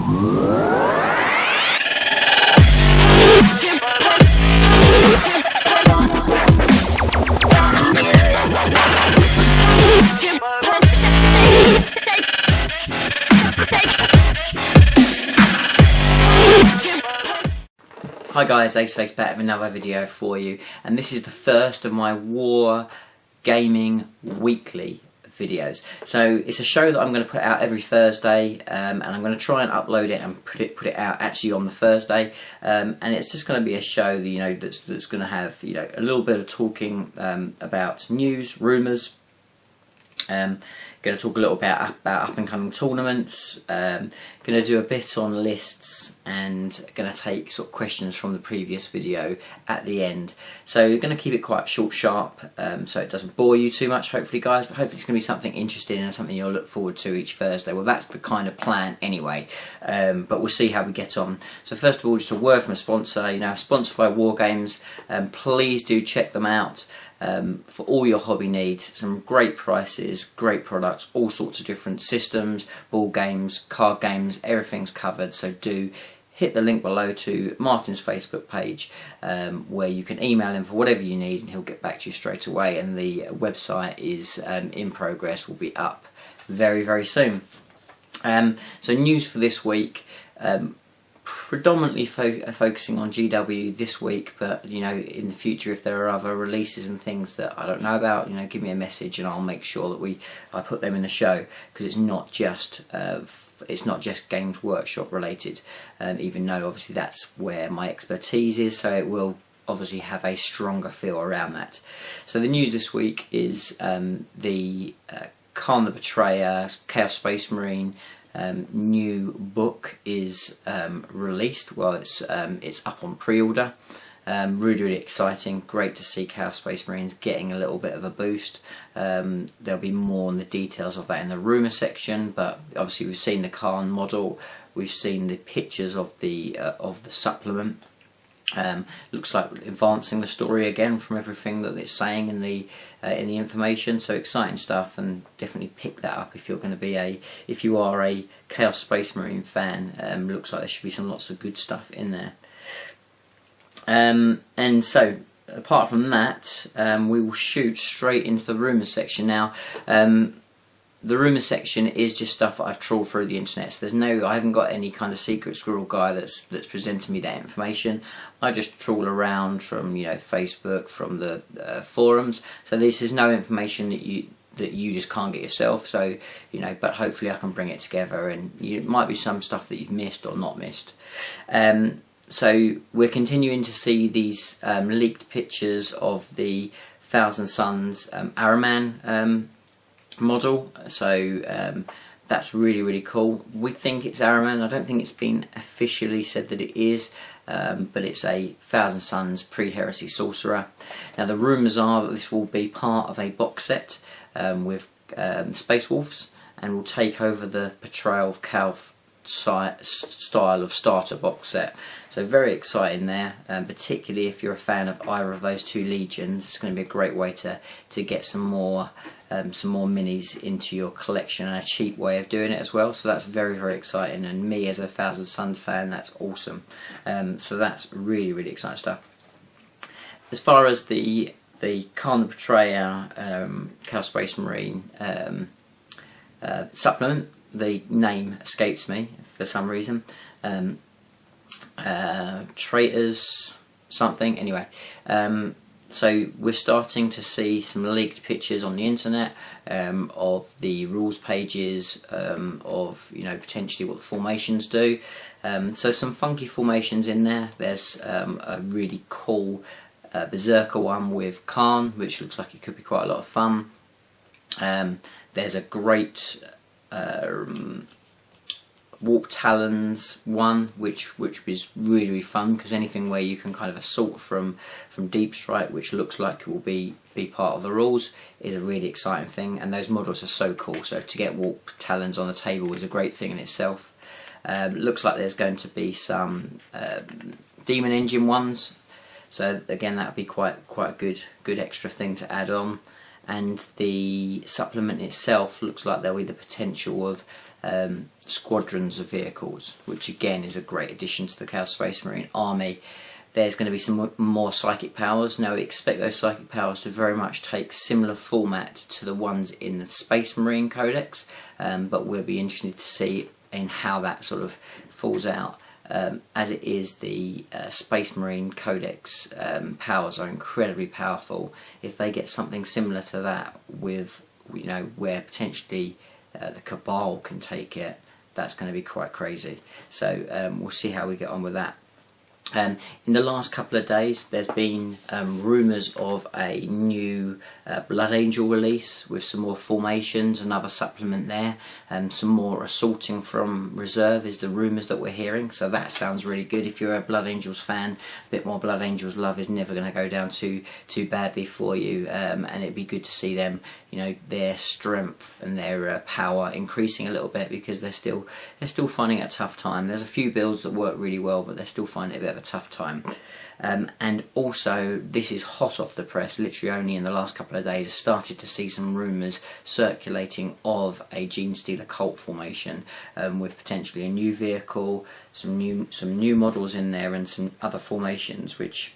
Hi guys, Aceface back with another video for you, and this is the first of my War Gaming weekly videos. So it's a show that I'm going to put out every Thursday, and I'm going to try and upload it and put it out actually on the Thursday, and it's just going to be a show that, that's going to have a little bit of talking about news, rumours. Going to talk a little about up and coming tournaments. Going to do a bit on lists, and going to take sort of questions from the previous video at the end. So we're going to keep it quite short, sharp, so it doesn't bore you too much, hopefully, guys. But hopefully it's going to be something interesting and something you'll look forward to each Thursday. Well, that's the kind of plan anyway. But we'll see how we get on. So first of all, just a word from a sponsor. Sponsored by Wargames. Please do check them out. For all your hobby needs, some great prices, great products, all sorts of different systems, ball games, card games, everything's covered. So do hit the link below to Martin's Facebook page, where you can email him for whatever you need and he'll get back to you straight away. And the website is in progress, will be up very, very soon. So news for this week. Predominantly focusing on GW this week, but in the future, if there are other releases and things that I don't know about, give me a message and I'll make sure that I put them in the show, because it's not just Games Workshop related, even though obviously that's where my expertise is, so it will obviously have a stronger feel around that. So the news this week is the Khan the Betrayer Chaos Space Marine new book is released. Well, it's up on pre-order. Really exciting. Great to see Chaos Space Marines getting a little bit of a boost. There'll be more on the details of that in the rumour section, but obviously we've seen the Khan model, we've seen the pictures of the supplement. Looks like advancing the story again from everything that it's saying in the information. So exciting stuff, and definitely pick that up if you are a Chaos Space Marine fan. Looks like there should be lots of good stuff in there. And so apart from that, we will shoot straight into the rumours section now. The rumour section is just stuff that I've trawled through the internet. So I haven't got any kind of secret squirrel guy that's presenting me that information. I just trawl around from Facebook, from the forums. So this is no information that you just can't get yourself. So but hopefully I can bring it together, and it might be some stuff that you've missed or not missed. So we're continuing to see these leaked pictures of the Thousand Suns Araman model, so that's really cool. We think it's Araman. I don't think it's been officially said that it is, but it's a Thousand Suns pre-heresy sorcerer. Now the rumours are that this will be part of a box set with Space Wolves, and will take over the Betrayal of Calth style of starter box set. So very exciting there, particularly if you're a fan of either of those two legions. It's going to be a great way to get some more minis into your collection, and a cheap way of doing it as well. So that's very exciting, and me as a Thousand Suns fan, that's awesome. So that's really exciting stuff. As far as the Khan the Betrayer Chaos Space Marine supplement, the name escapes me for some reason. Traitors something, anyway. So we're starting to see some leaked pictures on the internet of the rules pages, of potentially what the formations do. So some funky formations in there. There's a really cool Berserker one with Khan, which looks like it could be quite a lot of fun. There's a great Warp Talons one, which is really fun, because anything where you can kind of assault from deep strike, which looks like it will be part of the rules, is a really exciting thing. And those models are so cool. So to get Warp Talons on the table is a great thing in itself. Looks like there's going to be some Demon Engine ones. So again, that would be quite a good extra thing to add on. and the supplement itself looks like there'll be the potential of squadrons of vehicles, which again is a great addition to the Chaos Space Marine army. There's going to be some more psychic powers. Now we expect those psychic powers to very much take similar format to the ones in the Space Marine Codex, but we'll be interested to see in how that sort of falls out. As it is, the Space Marine Codex powers are incredibly powerful. If they get something similar to that, with where potentially the Cabal can take it, that's going to be quite crazy. So we'll see how we get on with that. In the last couple of days there's been rumours of a new Blood Angel release with some more formations, another supplement there, some more assaulting from reserve is the rumours that we're hearing, so that sounds really good. If you're a Blood Angels fan, a bit more Blood Angels love is never going to go down too badly for you, and it'd be good to see them, their strength and their power increasing a little bit, because they're still finding it a tough time. There's a few builds that work really well, but they're still finding it a bit of a tough time. And also, this is hot off the press, literally only in the last couple of days, I started to see some rumours circulating of a Gene Stealer cult formation, with potentially a new vehicle, some new models in there, and some other formations, which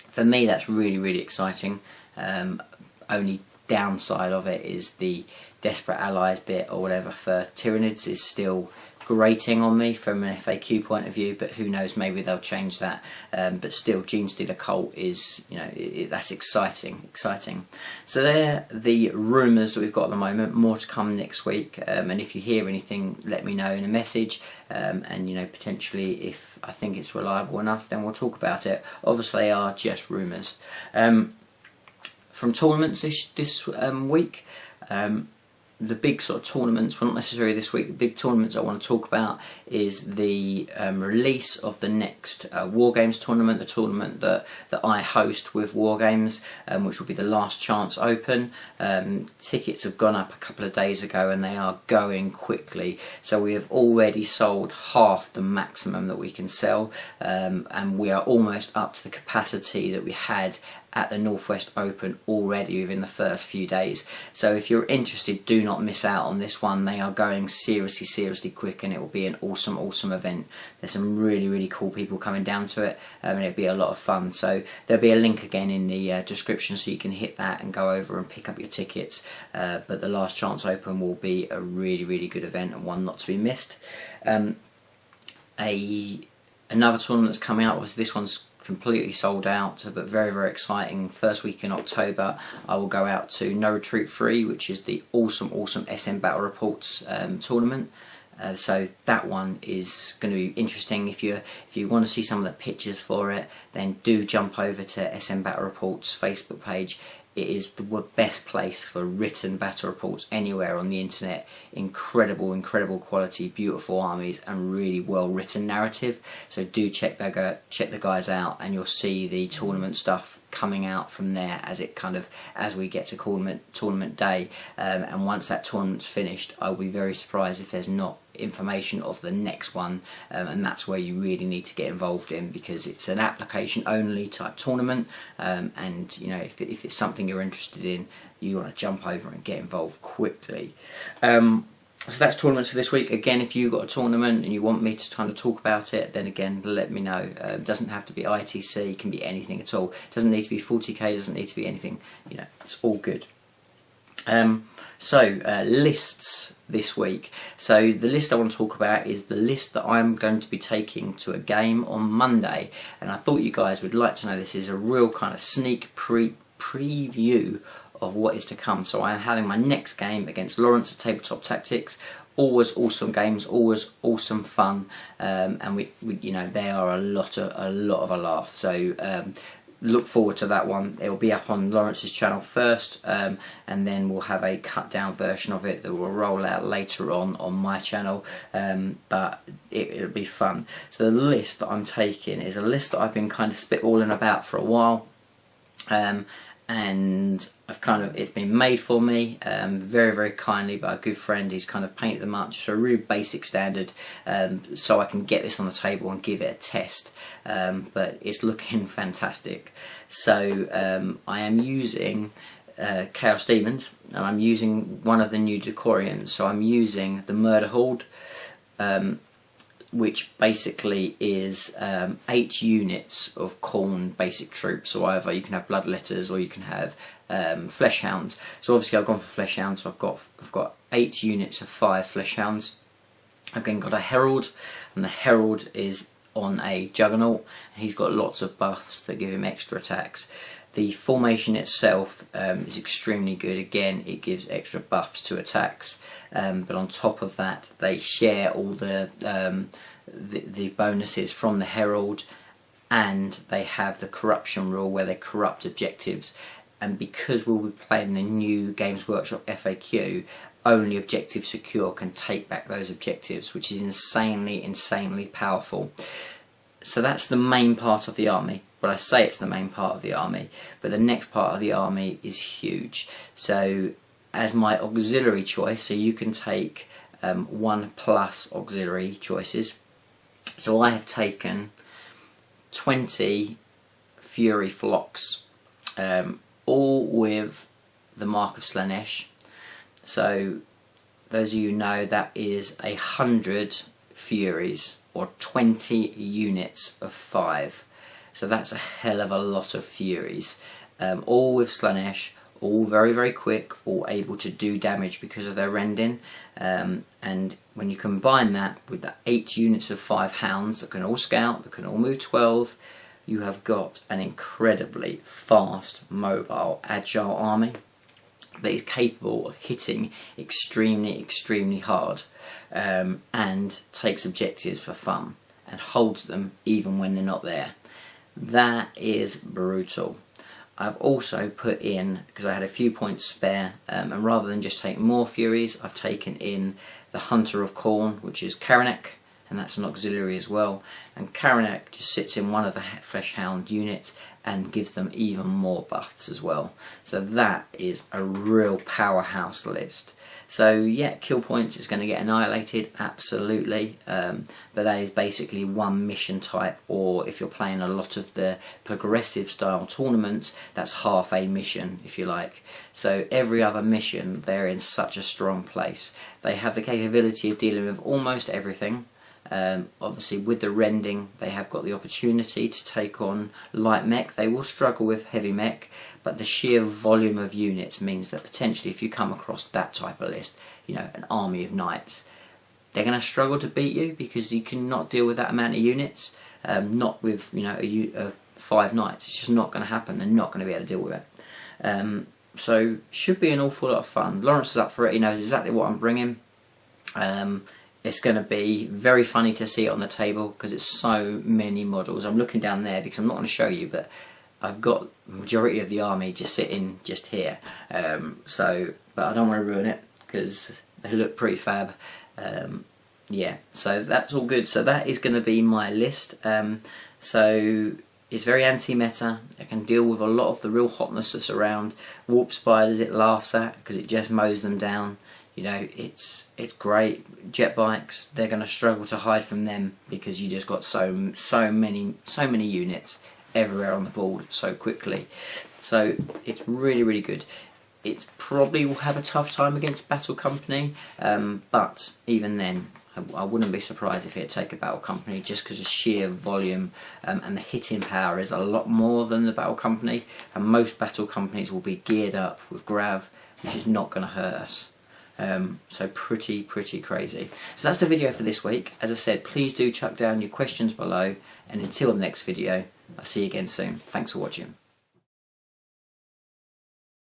for me that's really exciting. Only downside of it is the Desperate Allies bit or whatever for Tyranids is still grating on me from an FAQ point of view, but who knows, maybe they'll change that. But still, Gene Stealer cult is, that's exciting. So they're the rumours that we've got at the moment. More to come next week, and if you hear anything, let me know in a message, and potentially if I think it's reliable enough, then we'll talk about it. Obviously they are just rumours. From tournaments this week, the big sort of tournaments, well not necessarily this week, the big tournaments I want to talk about is the release of the next Wargames tournament, the tournament that I host with Wargames, which will be the Last Chance Open. Tickets have gone up a couple of days ago and they are going quickly, so we have already sold half the maximum that we can sell, and we are almost up to the capacity that we had at the Northwest Open already within the first few days. So if you're interested, do not miss out on this one. They are going seriously quick, and it will be an awesome event. There's some really cool people coming down to it, and it'll be a lot of fun. So there'll be a link again in the description, so you can hit that and go over and pick up your tickets. But the Last Chance Open will be a really good event, and one not to be missed. Another tournament that's coming out, obviously this one's completely sold out, but very exciting. First week in October I will go out to No Retreat 3, which is the awesome SM Battle Reports tournament. So that one is going to be interesting. If you want to see some of the pictures for it, then do jump over to SM Battle Reports Facebook page. It is the best place for written battle reports anywhere on the internet. Incredible quality, beautiful armies, and really well written narrative. So do check the guys out, and you'll see the tournament stuff coming out from there as we get to tournament day. And once that tournament's finished, I'll be very surprised if there's not information of the next one, and that's where you really need to get involved in, because it's an application only type tournament, and if it's something you're interested in, you want to jump over and get involved quickly. So that's tournaments for this week. Again, if you've got a tournament and you want me to kind of talk about it, then again, let me know. It doesn't have to be ITC, it can be anything at all. It doesn't need to be 40k, it doesn't need to be anything, it's all good. Lists this week. So the list I want to talk about is the list that I'm going to be taking to a game on Monday, and I thought you guys would like to know this is a real kind of sneak preview of what is to come. So I'm having my next game against Lawrence at TableTop Tactics. Always awesome games, always awesome fun, and we they are a lot of a laugh. So look forward to that one. It will be up on Lawrence's channel first, and then we'll have a cut down version of it that will roll out later on my channel, but it'll be fun. So the list that I'm taking is a list that I've been kind of spitballing about for a while, and it's been made for me very kindly by a good friend. He's kind of painted them up just a really basic standard, so I can get this on the table and give it a test, but it's looking fantastic. So I am using Chaos Demons, and I'm using one of the new Decorians. So I'm using the Murder Horde, which basically is 8 units of Khorne basic troops. So either you can have Bloodletters or you can have Flesh Hounds. So obviously I've gone for Flesh Hounds. So I've got 8 units of 5 Flesh Hounds. I've then got a Herald, and the Herald is on a Juggernaut, and he's got lots of buffs that give him extra attacks. The formation itself is extremely good. Again, it gives extra buffs to attacks, but on top of that, they share all the bonuses from the Herald, and they have the corruption rule where they corrupt objectives. And because we'll be playing the new Games Workshop FAQ, only Objective Secure can take back those objectives, which is insanely powerful. So that's the main part of the army. But I say it's the main part of the army, but the next part of the army is huge. So as my auxiliary choice, so you can take 1+ auxiliary choices. So I have taken 20 Fury Flocks, all with the Mark of Slaanesh. So those of you who know, that is 100 Furies, or 20 units of 5. So that's a hell of a lot of Furies, all with Slaanesh, all very quick, all able to do damage because of their rending. And when you combine that with the 8 units of 5 Hounds that can all scout, that can all move 12, you have got an incredibly fast, mobile, agile army that is capable of hitting extremely hard, and takes objectives for fun and holds them even when they're not there. That is brutal. I've also put in, because I had a few points spare, and rather than just take more Furies, I've taken in the Hunter of Khorne, which is Karanek, and that's an auxiliary as well. And Karanek just sits in one of the Flesh Hound units and gives them even more buffs as well. So that is a real powerhouse list. So yeah, kill points is going to get annihilated, absolutely, but that is basically one mission type, or if you're playing a lot of the progressive style tournaments, that's half a mission, if you like. So every other mission, they're in such a strong place. They have the capability of dealing with almost everything. Obviously with the rending, they have got the opportunity to take on light mech. They will struggle with heavy mech, but the sheer volume of units means that potentially if you come across that type of list, you know, an army of knights, they're going to struggle to beat you because you cannot deal with that amount of units. Not with, you know, 5 knights. It's just not going to happen. They're not going to be able to deal with it. So should be an awful lot of fun. Lawrence is up for it. He knows exactly what I'm bringing. It's going to be very funny to see it on the table because it's so many models. I'm looking down there because I'm not going to show you, but I've got the majority of the army just sitting just here. But I don't want to ruin it because they look pretty fab. Yeah, so that's all good. So that is going to be my list. So it's very anti-meta. It can deal with a lot of the real hotness that's around. Warp spiders it laughs at because it just mows them down. You know, it's great. Jet bikes, they're going to struggle to hide from them because you just got so many units everywhere on the board so quickly. So it's really good. It probably will have a tough time against Battle Company, but even then, I wouldn't be surprised if it'd take a Battle Company just because of sheer volume, and the hitting power is a lot more than the Battle Company, and most Battle Companies will be geared up with grav, which is not going to hurt us. So pretty crazy. So that's the video for this week. As I said, please do chuck down your questions below, and until the next video, I'll see you again soon. Thanks for watching.